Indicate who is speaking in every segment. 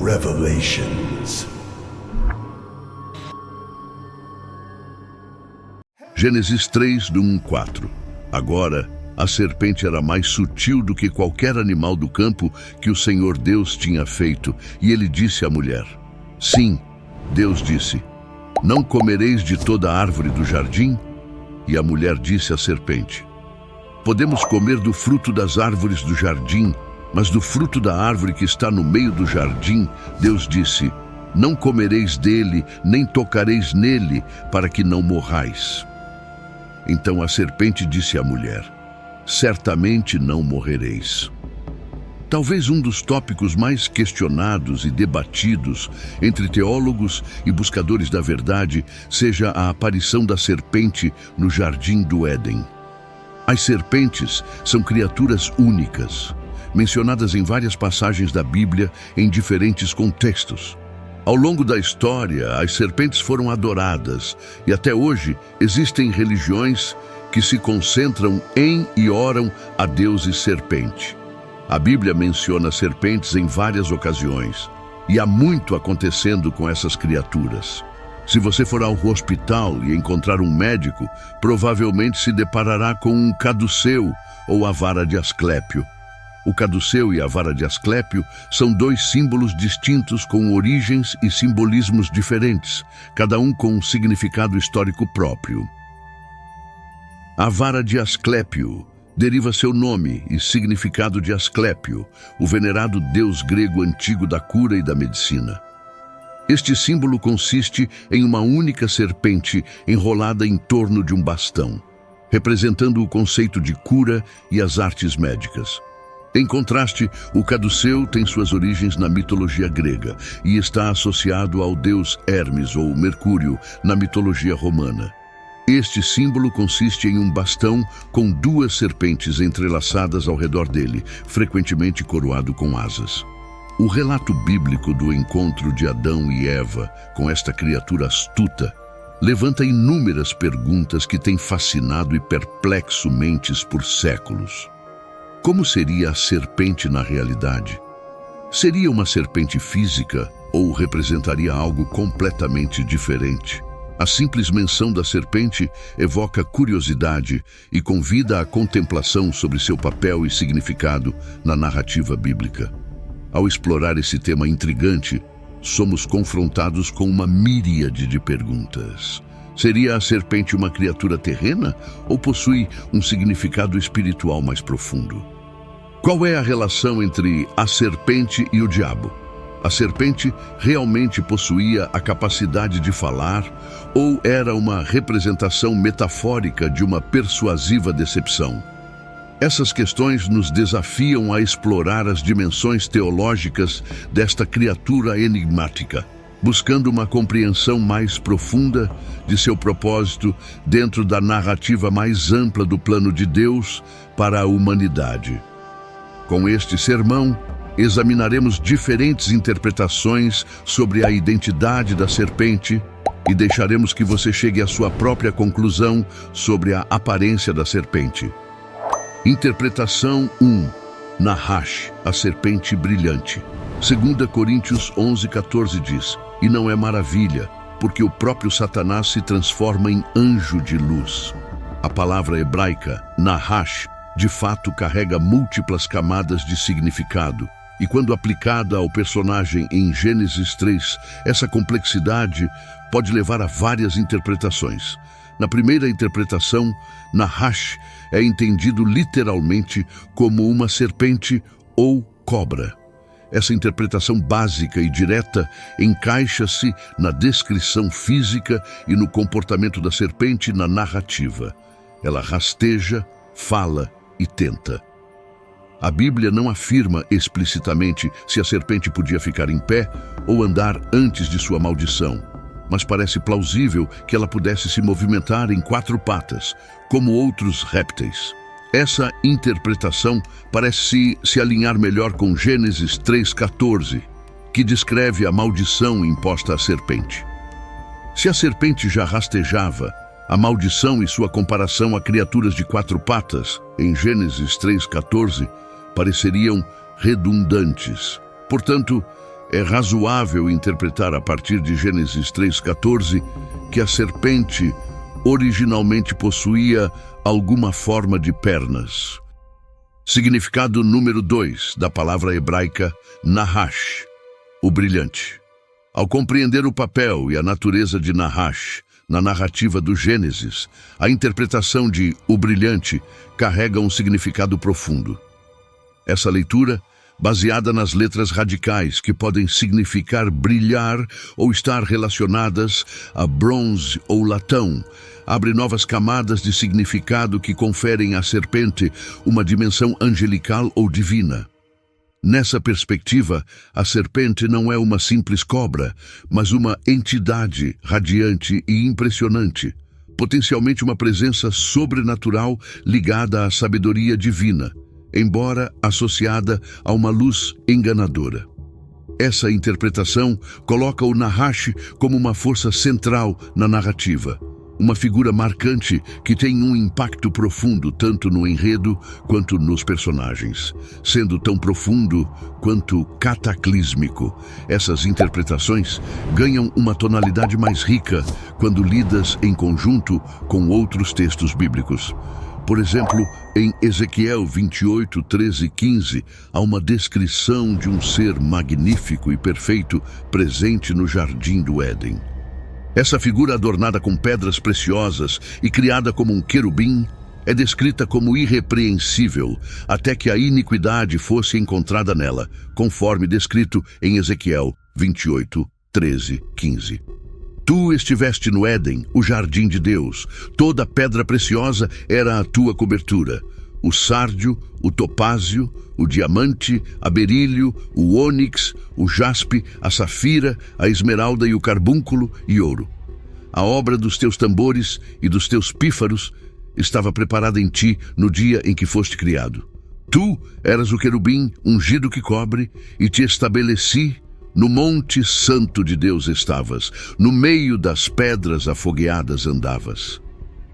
Speaker 1: Revelations.
Speaker 2: Gênesis 3, do 1-4. Agora, a serpente era mais sutil do que qualquer animal do campo que o Senhor Deus tinha feito, e ele disse à mulher: Sim, Deus disse, não comereis de toda a árvore do jardim? E a mulher disse à serpente: Podemos comer do fruto das árvores do jardim, mas do fruto da árvore que está no meio do jardim, Deus disse, não comereis dele, nem tocareis nele, para que não morrais. Então a serpente disse à mulher: Certamente não morrereis. Talvez um dos tópicos mais questionados e debatidos entre teólogos e buscadores da verdade seja a aparição da serpente no Jardim do Éden. As serpentes são criaturas únicas, mencionadas em várias passagens da Bíblia em diferentes contextos. Ao longo da história, as serpentes foram adoradas e até hoje existem religiões que se concentram em e oram a deuses serpente. A Bíblia menciona serpentes em várias ocasiões e há muito acontecendo com essas criaturas. Se você for ao hospital e encontrar um médico, provavelmente se deparará com um caduceu ou a vara de Asclépio. O caduceu e a vara de Asclépio são dois símbolos distintos com origens e simbolismos diferentes, cada um com um significado histórico próprio. A vara de Asclépio deriva seu nome e significado de Asclépio, o venerado deus grego antigo da cura e da medicina. Este símbolo consiste em uma única serpente enrolada em torno de um bastão, representando o conceito de cura e as artes médicas. Em contraste, o caduceu tem suas origens na mitologia grega e está associado ao deus Hermes ou Mercúrio na mitologia romana. Este símbolo consiste em um bastão com duas serpentes entrelaçadas ao redor dele, frequentemente coroado com asas. O relato bíblico do encontro de Adão e Eva com esta criatura astuta levanta inúmeras perguntas que têm fascinado e perplexo mentes por séculos. Como seria a serpente na realidade? Seria uma serpente física ou representaria algo completamente diferente? A simples menção da serpente evoca curiosidade e convida à contemplação sobre seu papel e significado na narrativa bíblica. Ao explorar esse tema intrigante, somos confrontados com uma miríade de perguntas. Seria a serpente uma criatura terrena ou possui um significado espiritual mais profundo? Qual é a relação entre a serpente e o diabo? A serpente realmente possuía a capacidade de falar ou era uma representação metafórica de uma persuasiva decepção? Essas questões nos desafiam a explorar as dimensões teológicas desta criatura enigmática, buscando uma compreensão mais profunda de seu propósito dentro da narrativa mais ampla do plano de Deus para a humanidade. Com este sermão, examinaremos diferentes interpretações sobre a identidade da serpente e deixaremos que você chegue à sua própria conclusão sobre a aparência da serpente. Interpretação 1. Nahash, a serpente brilhante. 2 Coríntios 11:14 diz: E não é maravilha, porque o próprio Satanás se transforma em anjo de luz. A palavra hebraica, Nahash, de fato carrega múltiplas camadas de significado, e quando aplicada ao personagem em Gênesis 3, essa complexidade pode levar a várias interpretações. Na primeira interpretação, Nahash é entendido literalmente como uma serpente ou cobra. Essa interpretação básica e direta encaixa-se na descrição física e no comportamento da serpente na narrativa. Ela rasteja, fala e tenta. A Bíblia não afirma explicitamente se a serpente podia ficar em pé ou andar antes de sua maldição, mas parece plausível que ela pudesse se movimentar em 4 patas, como outros répteis. Essa interpretação parece se alinhar melhor com Gênesis 3:14, que descreve a maldição imposta à serpente. Se a serpente já rastejava, a maldição e sua comparação a criaturas de 4 patas, em Gênesis 3:14, pareceriam redundantes. Portanto, é razoável interpretar a partir de Gênesis 3,14 que a serpente originalmente possuía alguma forma de pernas. Significado número 2 da palavra hebraica Nahash, o brilhante. Ao compreender o papel e a natureza de Nahash na narrativa do Gênesis, a interpretação de o brilhante carrega um significado profundo. Essa leitura, baseada nas letras radicais que podem significar brilhar ou estar relacionadas a bronze ou latão, abre novas camadas de significado que conferem à serpente uma dimensão angelical ou divina. Nessa perspectiva, a serpente não é uma simples cobra, mas uma entidade radiante e impressionante, potencialmente uma presença sobrenatural ligada à sabedoria divina, embora associada a uma luz enganadora. Essa interpretação coloca o Nahash como uma força central na narrativa, uma figura marcante que tem um impacto profundo tanto no enredo quanto nos personagens. Sendo tão profundo quanto cataclísmico, essas interpretações ganham uma tonalidade mais rica quando lidas em conjunto com outros textos bíblicos. Por exemplo, em Ezequiel 28, 13 e 15, há uma descrição de um ser magnífico e perfeito presente no jardim do Éden. Essa figura adornada com pedras preciosas e criada como um querubim é descrita como irrepreensível até que a iniquidade fosse encontrada nela, conforme descrito em Ezequiel 28, 13, 15. Tu estiveste no Éden, o jardim de Deus. Toda pedra preciosa era a tua cobertura. O sárdio, o topázio, o diamante, a berílio, o ônix, o jaspe, a safira, a esmeralda e o carbúnculo e ouro. A obra dos teus tambores e dos teus pífaros estava preparada em ti no dia em que foste criado. Tu eras o querubim ungido que cobre, e te estabeleci. No monte santo de Deus estavas, no meio das pedras afogueadas andavas.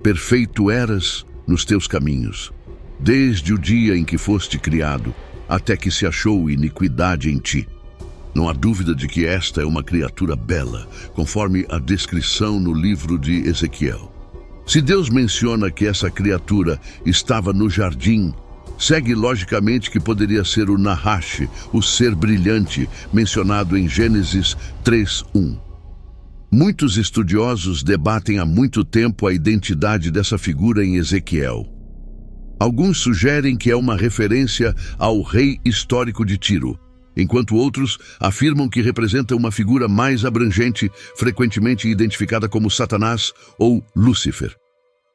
Speaker 2: Perfeito eras nos teus caminhos, desde o dia em que foste criado, até que se achou iniquidade em ti. Não há dúvida de que esta é uma criatura bela, conforme a descrição no livro de Ezequiel. Se Deus menciona que essa criatura estava no jardim, segue logicamente que poderia ser o Nahash, o ser brilhante, mencionado em Gênesis 3:1. Muitos estudiosos debatem há muito tempo a identidade dessa figura em Ezequiel. Alguns sugerem que é uma referência ao rei histórico de Tiro, enquanto outros afirmam que representa uma figura mais abrangente, frequentemente identificada como Satanás ou Lúcifer.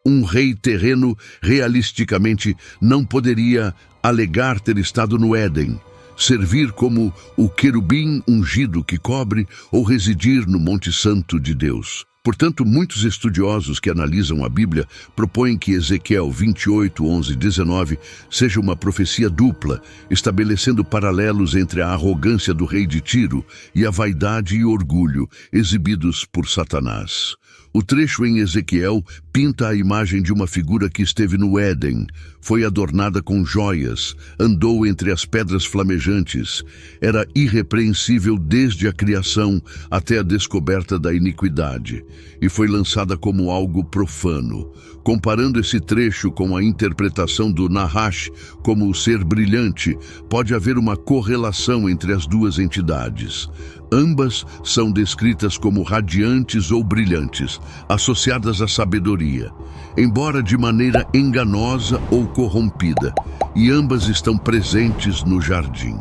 Speaker 2: Um rei terreno, realisticamente, não poderia alegar ter estado no Éden, servir como o querubim ungido que cobre ou residir no Monte Santo de Deus. Portanto, muitos estudiosos que analisam a Bíblia propõem que Ezequiel 28, 11 e 19 seja uma profecia dupla, estabelecendo paralelos entre a arrogância do rei de Tiro e a vaidade e orgulho exibidos por Satanás. O trecho em Ezequiel pinta a imagem de uma figura que esteve no Éden, foi adornada com joias, andou entre as pedras flamejantes, era irrepreensível desde a criação até a descoberta da iniquidade, e foi lançada como algo profano. Comparando esse trecho com a interpretação do Nahash como o ser brilhante, pode haver uma correlação entre as duas entidades. Ambas são descritas como radiantes ou brilhantes, associadas à sabedoria, embora de maneira enganosa ou corrompida, e ambas estão presentes no jardim,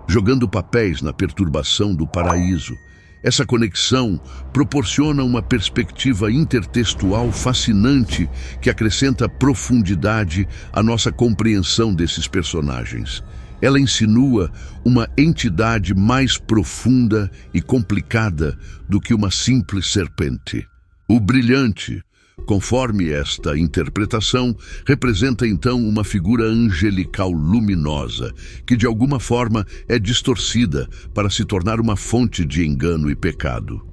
Speaker 2: jogando papéis na perturbação do paraíso. Essa conexão proporciona uma perspectiva intertextual fascinante que acrescenta profundidade à nossa compreensão desses personagens. Ela insinua uma entidade mais profunda e complicada do que uma simples serpente. O brilhante, conforme esta interpretação, representa então uma figura angelical luminosa, que de alguma forma é distorcida para se tornar uma fonte de engano e pecado.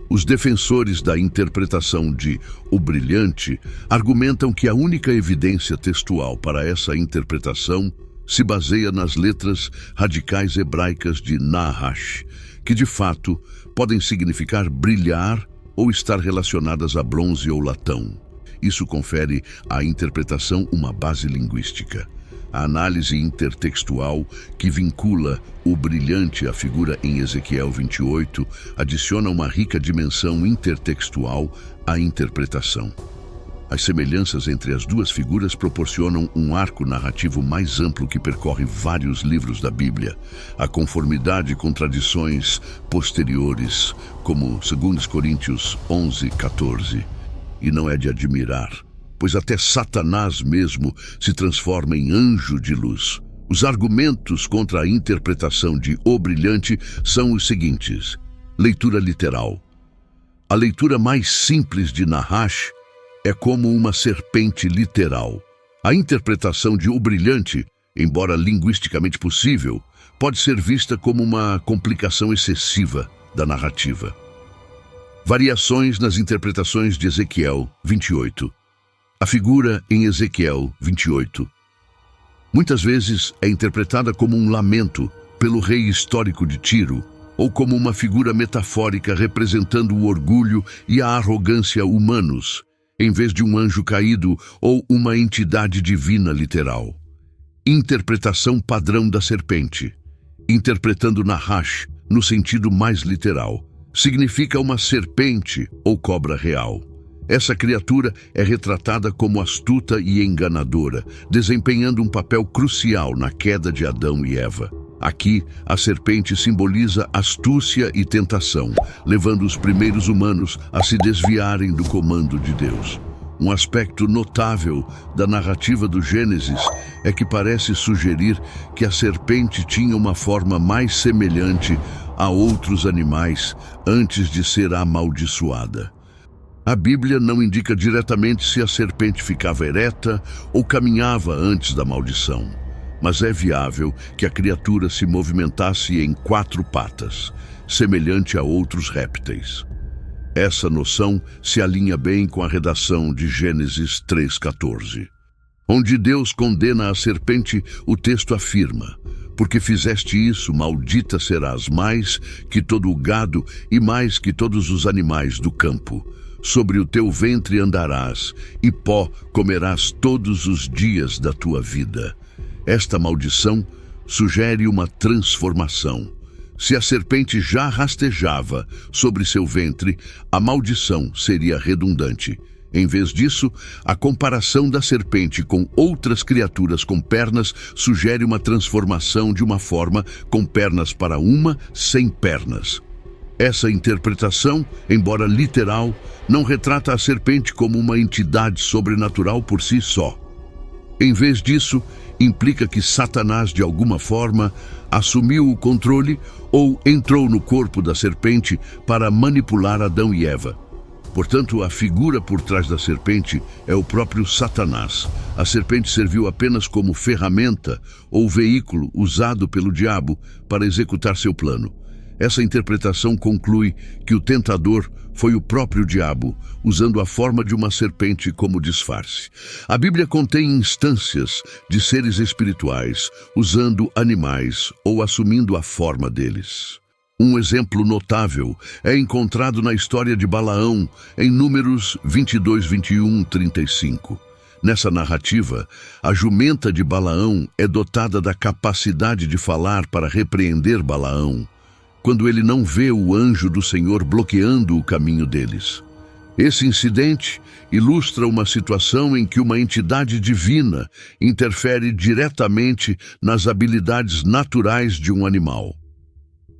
Speaker 2: Os defensores da interpretação de o brilhante argumentam que a única evidência textual para essa interpretação se baseia nas letras radicais hebraicas de Nahash, que de fato podem significar brilhar ou estar relacionadas a bronze ou latão. Isso confere à interpretação uma base linguística. A análise intertextual, que vincula o brilhante à figura em Ezequiel 28, adiciona uma rica dimensão intertextual à interpretação. As semelhanças entre as duas figuras proporcionam um arco narrativo mais amplo que percorre vários livros da Bíblia. A conformidade com tradições posteriores, como 2 Coríntios 11:14, e não é de admirar, pois até Satanás mesmo se transforma em anjo de luz. Os argumentos contra a interpretação de O Brilhante são os seguintes. Leitura literal. A leitura mais simples de Nahash é como uma serpente literal. A interpretação de O Brilhante, embora linguisticamente possível, pode ser vista como uma complicação excessiva da narrativa. Variações nas interpretações de Ezequiel 28. A figura em Ezequiel 28 muitas vezes é interpretada como um lamento pelo rei histórico de Tiro, ou como uma figura metafórica representando o orgulho e a arrogância humanos, em vez de um anjo caído ou uma entidade divina literal. Interpretação padrão da serpente, interpretando Nahash no sentido mais literal, significa uma serpente ou cobra real. Essa criatura é retratada como astuta e enganadora, desempenhando um papel crucial na queda de Adão e Eva. Aqui, a serpente simboliza astúcia e tentação, levando os primeiros humanos a se desviarem do comando de Deus. Um aspecto notável da narrativa do Gênesis é que parece sugerir que a serpente tinha uma forma mais semelhante a outros animais antes de ser amaldiçoada. A Bíblia não indica diretamente se a serpente ficava ereta ou caminhava antes da maldição, mas é viável que a criatura se movimentasse em 4 patas, semelhante a outros répteis. Essa noção se alinha bem com a redação de Gênesis 3:14. Onde Deus condena a serpente, o texto afirma: porque fizeste isso, maldita serás mais que todo o gado e mais que todos os animais do campo. Sobre o teu ventre andarás, e pó comerás todos os dias da tua vida. Esta maldição sugere uma transformação. Se a serpente já rastejava sobre seu ventre, a maldição seria redundante. Em vez disso, a comparação da serpente com outras criaturas com pernas sugere uma transformação de uma forma com pernas para uma sem pernas. Essa interpretação, embora literal, não retrata a serpente como uma entidade sobrenatural por si só. Em vez disso, implica que Satanás, de alguma forma, assumiu o controle ou entrou no corpo da serpente para manipular Adão e Eva. Portanto, a figura por trás da serpente é o próprio Satanás. A serpente serviu apenas como ferramenta ou veículo usado pelo diabo para executar seu plano. Essa interpretação conclui que o tentador foi o próprio diabo, usando a forma de uma serpente como disfarce. A Bíblia contém instâncias de seres espirituais usando animais ou assumindo a forma deles. Um exemplo notável é encontrado na história de Balaão, em Números 22, 21, 35. Nessa narrativa, a jumenta de Balaão é dotada da capacidade de falar para repreender Balaão, quando ele não vê o anjo do Senhor bloqueando o caminho deles. Esse incidente ilustra uma situação em que uma entidade divina interfere diretamente nas habilidades naturais de um animal.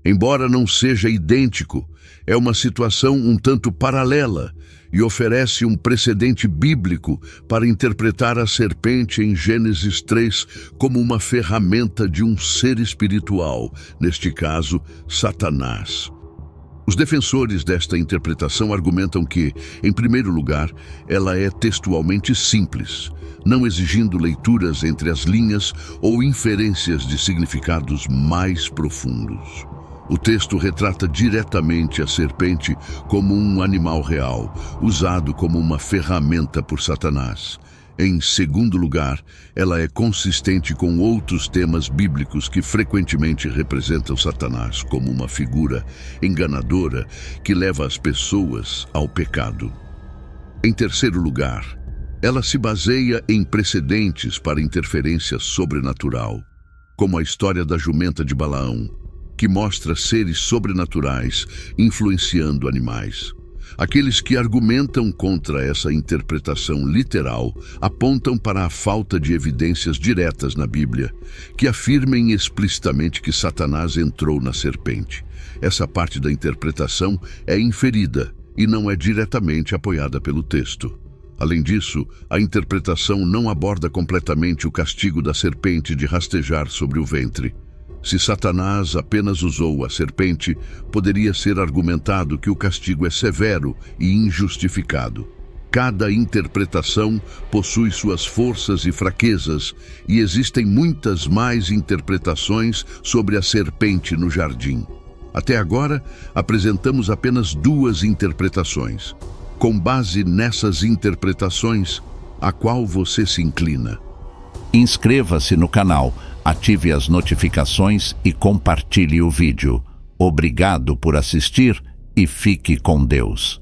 Speaker 2: Embora não seja idêntico, é uma situação um tanto paralela e oferece um precedente bíblico para interpretar a serpente em Gênesis 3 como uma ferramenta de um ser espiritual, neste caso, Satanás. Os defensores desta interpretação argumentam que, em primeiro lugar, ela é textualmente simples, não exigindo leituras entre as linhas ou inferências de significados mais profundos. O texto retrata diretamente a serpente como um animal real, usado como uma ferramenta por Satanás. Em segundo lugar, ela é consistente com outros temas bíblicos que frequentemente representam Satanás como uma figura enganadora que leva as pessoas ao pecado. Em terceiro lugar, ela se baseia em precedentes para interferência sobrenatural, como a história da jumenta de Balaão, que mostra seres sobrenaturais influenciando animais. Aqueles que argumentam contra essa interpretação literal apontam para a falta de evidências diretas na Bíblia, que afirmem explicitamente que Satanás entrou na serpente. Essa parte da interpretação é inferida e não é diretamente apoiada pelo texto. Além disso, a interpretação não aborda completamente o castigo da serpente de rastejar sobre o ventre. Se Satanás apenas usou a serpente, poderia ser argumentado que o castigo é severo e injustificado. Cada interpretação possui suas forças e fraquezas, e existem muitas mais interpretações sobre a serpente no jardim. Até agora, apresentamos apenas 2 interpretações. Com base nessas interpretações, a qual você se inclina?
Speaker 1: Inscreva-se no canal, ative as notificações e compartilhe o vídeo. Obrigado por assistir e fique com Deus.